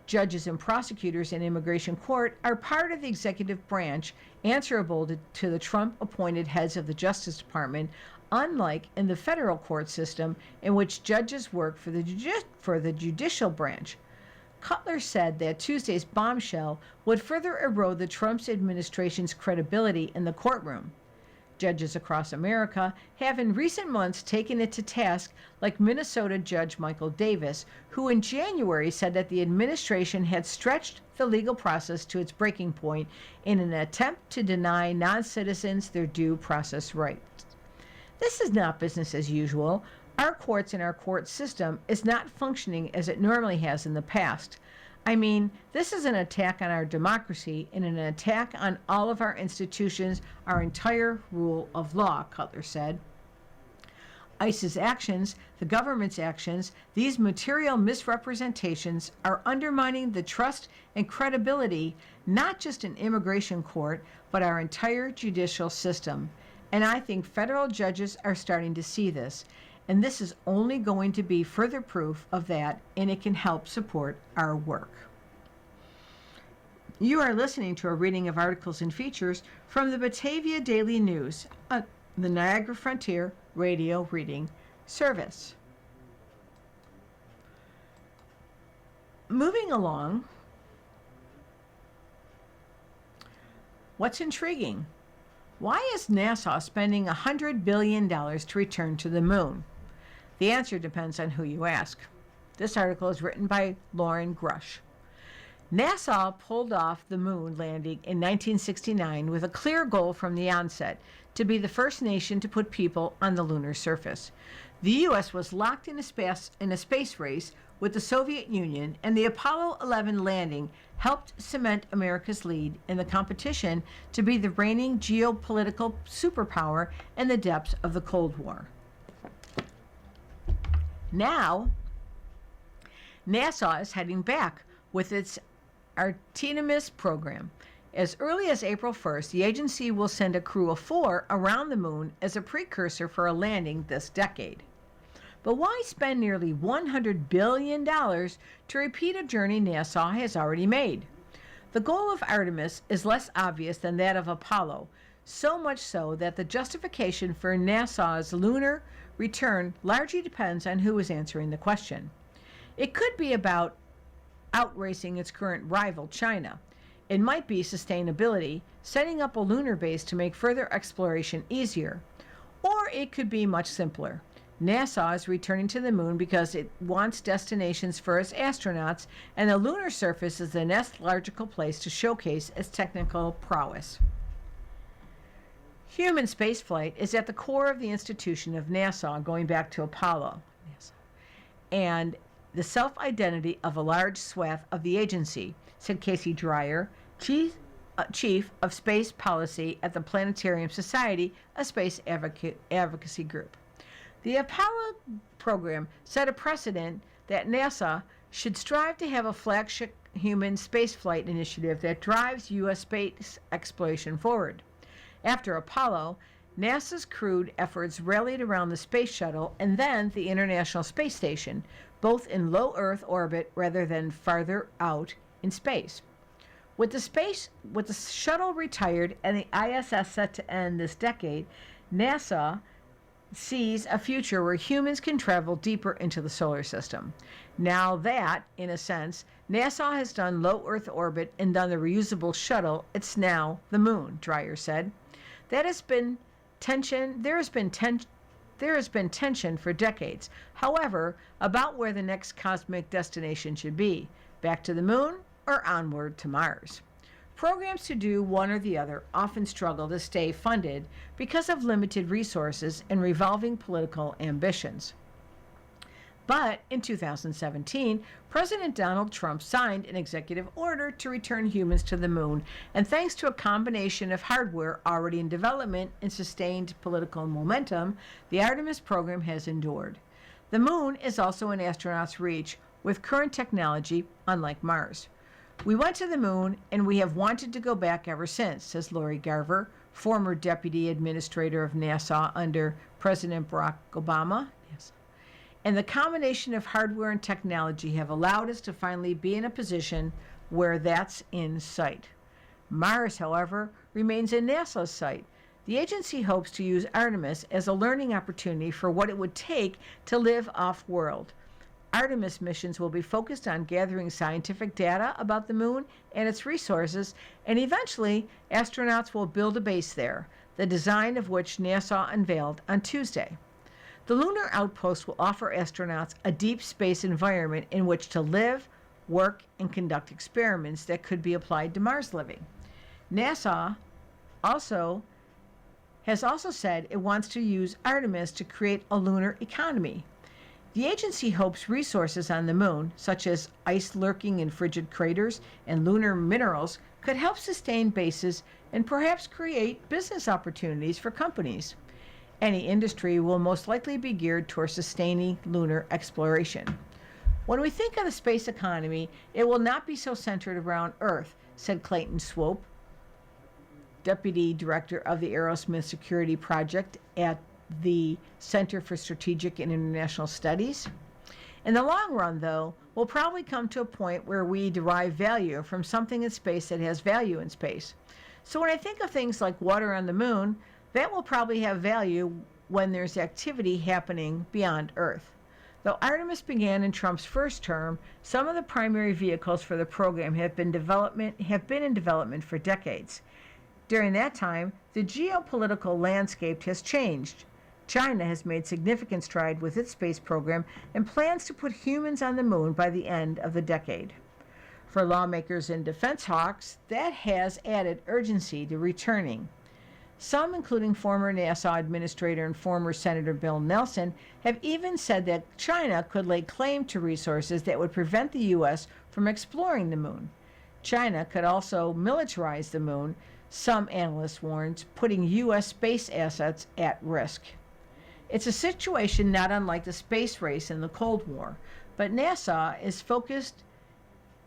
Judges and prosecutors in immigration court are part of the executive branch answerable to the Trump-appointed heads of the Justice Department, unlike in the federal court system in which judges work for the judicial branch. Cutler said that Tuesday's bombshell would further erode the Trump administration's credibility in the courtroom. Judges across America have in recent months taken it to task, like Minnesota Judge Michael Davis, who in January said that the administration had stretched the legal process to its breaking point in an attempt to deny non-citizens their due process rights. This is not business as usual. Our courts and our court system is not functioning as it normally has in the past. I mean, this is an attack on our democracy and an attack on all of our institutions, our entire rule of law, Cutler said. ICE's actions, the government's actions, these material misrepresentations are undermining the trust and credibility, not just in immigration court, but our entire judicial system. And I think federal judges are starting to see this. And this is only going to be further proof of that, and it can help support our work. You are listening to a reading of articles and features from the Batavia Daily News, the Niagara Frontier Radio Reading Service. Moving along, what's intriguing? Why is NASA spending $100 billion to return to the moon? The answer depends on who you ask. This article is written by Lauren Grush. NASA pulled off the moon landing in 1969 with a clear goal from the onset: to be the first nation to put people on the lunar surface. The U.S. was locked in a space race with the Soviet Union, and the Apollo 11 landing helped cement America's lead in the competition to be the reigning geopolitical superpower in the depths of the Cold War. Now, NASA is heading back with its Artemis program. As early as April 1st, the agency will send a crew of 4 around the moon as a precursor for a landing this decade. But why spend nearly $100 billion to repeat a journey NASA has already made? The goal of Artemis is less obvious than that of Apollo, so much so that the justification for NASA's lunar return largely depends on who is answering the question. It could be about outracing its current rival, China. It might be sustainability, setting up a lunar base to make further exploration easier. Or it could be much simpler. NASA is returning to the moon because it wants destinations for its astronauts, and the lunar surface is the next logical place to showcase its technical prowess. Human spaceflight is at the core of the institution of NASA, going back to Apollo, and the self-identity of a large swath of the agency, said Casey Dreyer, Chief of Space Policy at the Planetarium Society, a space advocacy group. The Apollo program set a precedent that NASA should strive to have a flagship human spaceflight initiative that drives U.S. space exploration forward. After Apollo, NASA's crewed efforts rallied around the Space Shuttle and then the International Space Station, both in low Earth orbit rather than farther out in space. With the shuttle retired and the ISS set to end this decade, NASA sees a future where humans can travel deeper into the solar system. Now that, in a sense, NASA has done low Earth orbit and done the reusable shuttle, it's now the moon, Dreyer said. There has been tension for decades, however, about where the next cosmic destination should be, back to the moon or onward to Mars. Programs to do one or the other often struggle to stay funded because of limited resources and revolving political ambitions. But in 2017, President Donald Trump signed an executive order to return humans to the moon, and thanks to a combination of hardware already in development and sustained political momentum, the Artemis program has endured. The moon is also in astronauts' reach with current technology, unlike Mars. We went to the moon and we have wanted to go back ever since, says Lori Garver, former deputy administrator of NASA under President Barack Obama. Yes. And the combination of hardware and technology have allowed us to finally be in a position where that's in sight. Mars, however, remains in NASA's sight. The agency hopes to use Artemis as a learning opportunity for what it would take to live off-world. Artemis missions will be focused on gathering scientific data about the moon and its resources, and eventually astronauts will build a base there, the design of which NASA unveiled on Tuesday. The lunar outpost will offer astronauts a deep space environment in which to live, work, and conduct experiments that could be applied to Mars living. NASA has also said it wants to use Artemis to create a lunar economy. The agency hopes resources on the moon, such as ice lurking in frigid craters and lunar minerals, could help sustain bases and perhaps create business opportunities for companies. Any industry will most likely be geared toward sustaining lunar exploration. When we think of the space economy, it will not be so centered around Earth, said Clayton Swope, deputy director of the Aerosmith Security Project at the Center for Strategic and International Studies. In the long run, though, we'll probably come to a point where we derive value from something in space that has value in space. So when I think of things like water on the moon, that will probably have value when there's activity happening beyond Earth. Though Artemis began in Trump's first term, some of the primary vehicles for the program have been in development for decades. During that time, the geopolitical landscape has changed. China has made significant stride with its space program and plans to put humans on the moon by the end of the decade. For lawmakers and defense hawks, that has added urgency to returning. Some, including former NASA administrator and former Senator Bill Nelson, have even said that China could lay claim to resources that would prevent the U.S. from exploring the moon. China could also militarize the moon, some analysts warned, putting U.S. space assets at risk. It's a situation not unlike the space race in the Cold War, but NASA is focused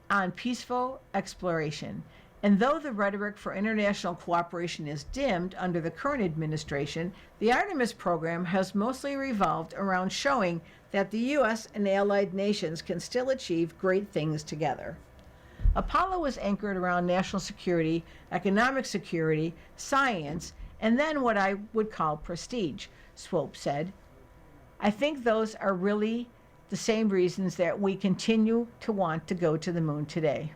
on peaceful exploration. And though the rhetoric for international cooperation is dimmed under the current administration, the Artemis program has mostly revolved around showing that the U.S. and allied nations can still achieve great things together. Apollo was anchored around national security, economic security, science, and then what I would call prestige, Swope said. I think those are really the same reasons that we continue to want to go to the moon today.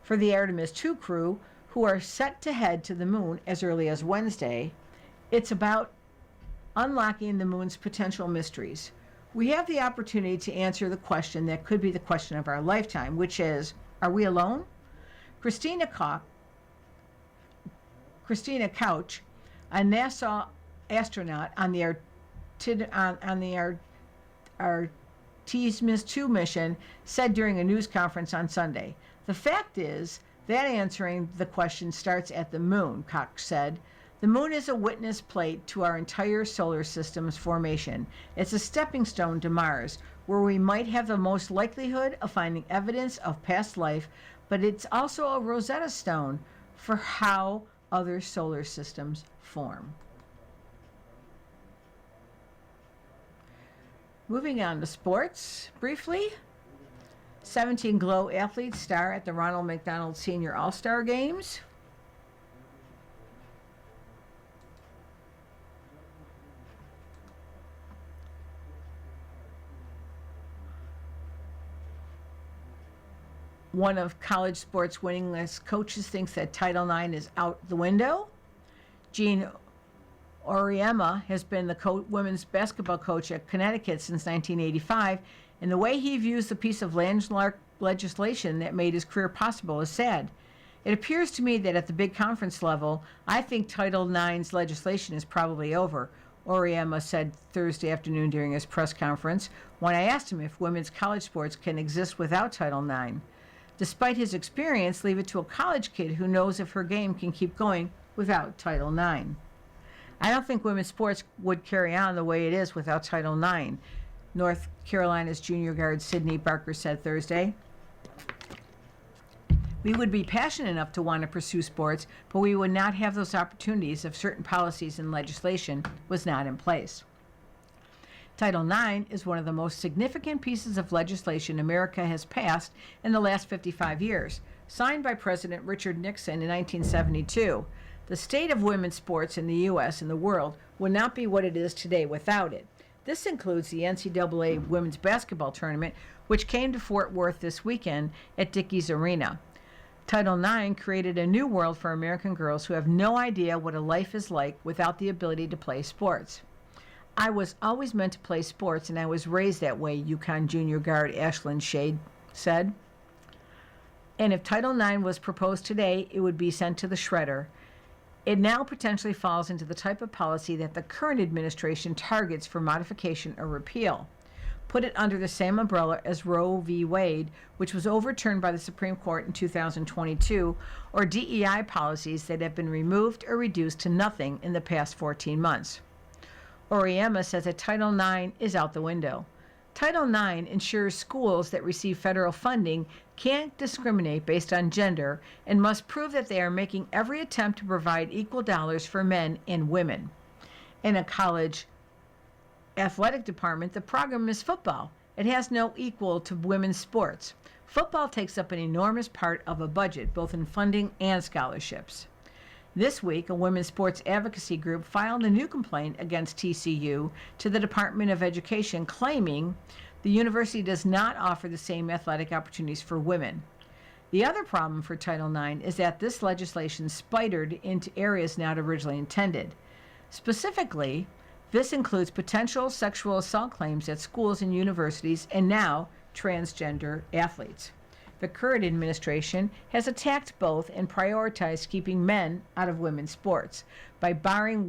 For the Artemis 2 crew, who are set to head to the moon as early as Wednesday, it's about unlocking the moon's potential mysteries. We have the opportunity to answer the question that could be the question of our lifetime, which is, are we alone? Christina Couch, a NASA astronaut on the Artemis 2 mission, said during a news conference on Sunday, "The fact is that answering the question starts at the moon," Cox said. "The moon is a witness plate to our entire solar system's formation. It's a stepping stone to Mars, where we might have the most likelihood of finding evidence of past life, but it's also a Rosetta Stone for how other solar systems form." Moving on to sports, briefly. 17 Glow athletes star at the Ronald McDonald Senior All-Star Games. One of college sports winningest coaches thinks that Title IX is out the window. Jean Auriemma has been the women's basketball coach at Connecticut since 1985, and the way he views the piece of landmark legislation that made his career possible is sad. "It appears to me that at the big conference level, I think Title IX's legislation is probably over," Auriemma said Thursday afternoon during his press conference when I asked him if women's college sports can exist without Title IX. Despite his experience, leave it to a college kid who knows if her game can keep going without Title IX. "I don't think women's sports would carry on the way it is without Title IX," North Carolina's junior guard Sydney Barker said Thursday. We would be passionate enough to want to pursue sports, but we would not have those opportunities if certain policies and legislation was not in place. Title IX is one of the most significant pieces of legislation America has passed in the last 55 years. Signed by President Richard Nixon in 1972, the state of women's sports in the U.S. and the world would not be what it is today without it. This includes the NCAA women's basketball tournament, which came to Fort Worth this weekend at Dickies Arena. Title IX created a new world for American girls who have no idea what a life is like without the ability to play sports. I was always meant to play sports, and I was raised that way, UConn junior guard Ashlyn Shade said. And if Title IX was proposed today, it would be sent to the shredder. It now potentially falls into the type of policy that the current administration targets for modification or repeal. Put it under the same umbrella as Roe v. Wade, which was overturned by the Supreme Court in 2022, or DEI policies that have been removed or reduced to nothing in the past 14 months. Oriema says that Title IX is out the window. Title IX ensures schools that receive federal funding can't discriminate based on gender and must prove that they are making every attempt to provide equal dollars for men and women. In a college athletic department, the program is football. It has no equal to women's sports. Football takes up an enormous part of a budget, both in funding and scholarships. This week, a women's sports advocacy group filed a new complaint against TCU to the Department of Education, claiming the university does not offer the same athletic opportunities for women. The other problem for Title IX is that this legislation spidered into areas not originally intended. Specifically, this includes potential sexual assault claims at schools and universities, and now transgender athletes. The current administration has attacked both and prioritized keeping men out of women's sports by barring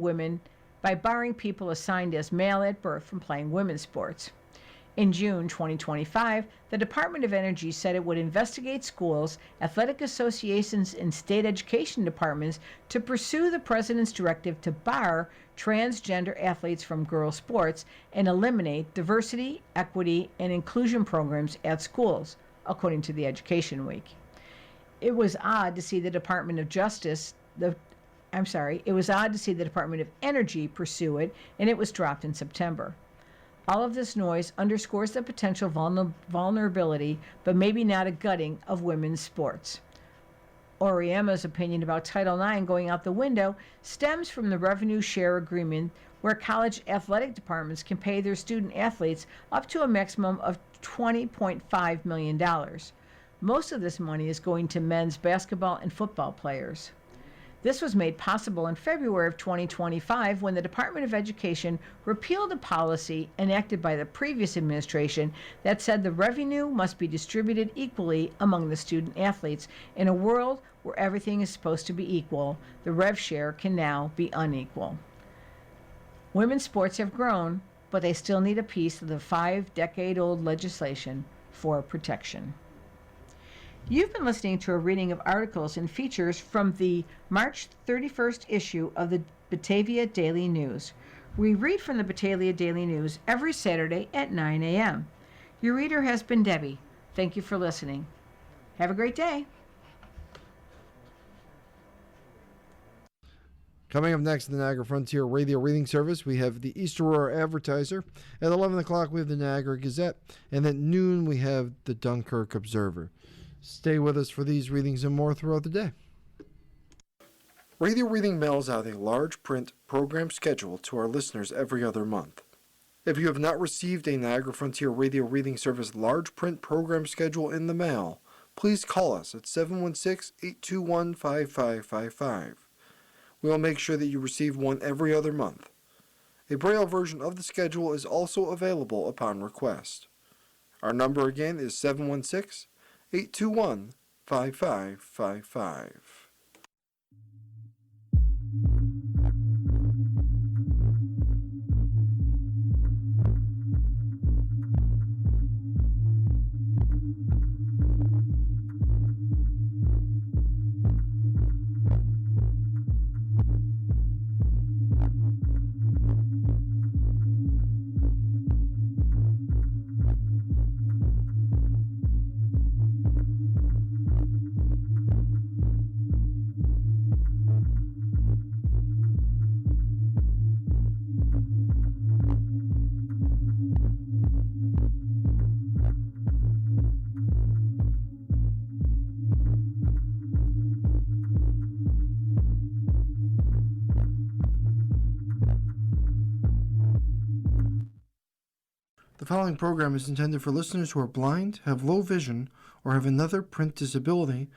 people assigned as male at birth from playing women's sports. In June 2025, the Department of Energy said it would investigate schools, athletic associations, and state education departments to pursue the president's directive to bar transgender athletes from girls' sports and eliminate diversity, equity, and inclusion programs at schools, according to the Education Week. It was odd to see the Department of Energy pursue it, and it was dropped in September. All of this noise underscores the potential vulnerability, but maybe not a gutting of women's sports. Oriema's opinion about Title IX going out the window stems from the revenue share agreement, where college athletic departments can pay their student athletes up to a maximum of $20.5 million. Most of this money is going to men's basketball and football players. This was made possible in February of 2025 when the Department of Education repealed a policy enacted by the previous administration that said the revenue must be distributed equally among the student athletes. In a world where everything is supposed to be equal, the rev share can now be unequal. Women's sports have grown, but they still need a piece of the 5-decade-old legislation for protection. You've been listening to a reading of articles and features from the March 31st issue of the Batavia Daily News. We read from the Batavia Daily News every Saturday at 9 a.m. Your reader has been Debbie. Thank you for listening. Have a great day. Coming up next in the Niagara Frontier Radio Reading Service, we have the East Aurora Advertiser. At 11 o'clock, we have the Niagara Gazette. And at noon, we have the Dunkirk Observer. Stay with us for these readings and more throughout the day. Radio Reading mails out a large print program schedule to our listeners every other month. If you have not received a Niagara Frontier Radio Reading Service large print program schedule in the mail, please call us at 716-821-5555. We will make sure that you receive one every other month. A Braille version of the schedule is also available upon request. Our number again is 716-821-5555. The following program is intended for listeners who are blind, have low vision, or have another print disability,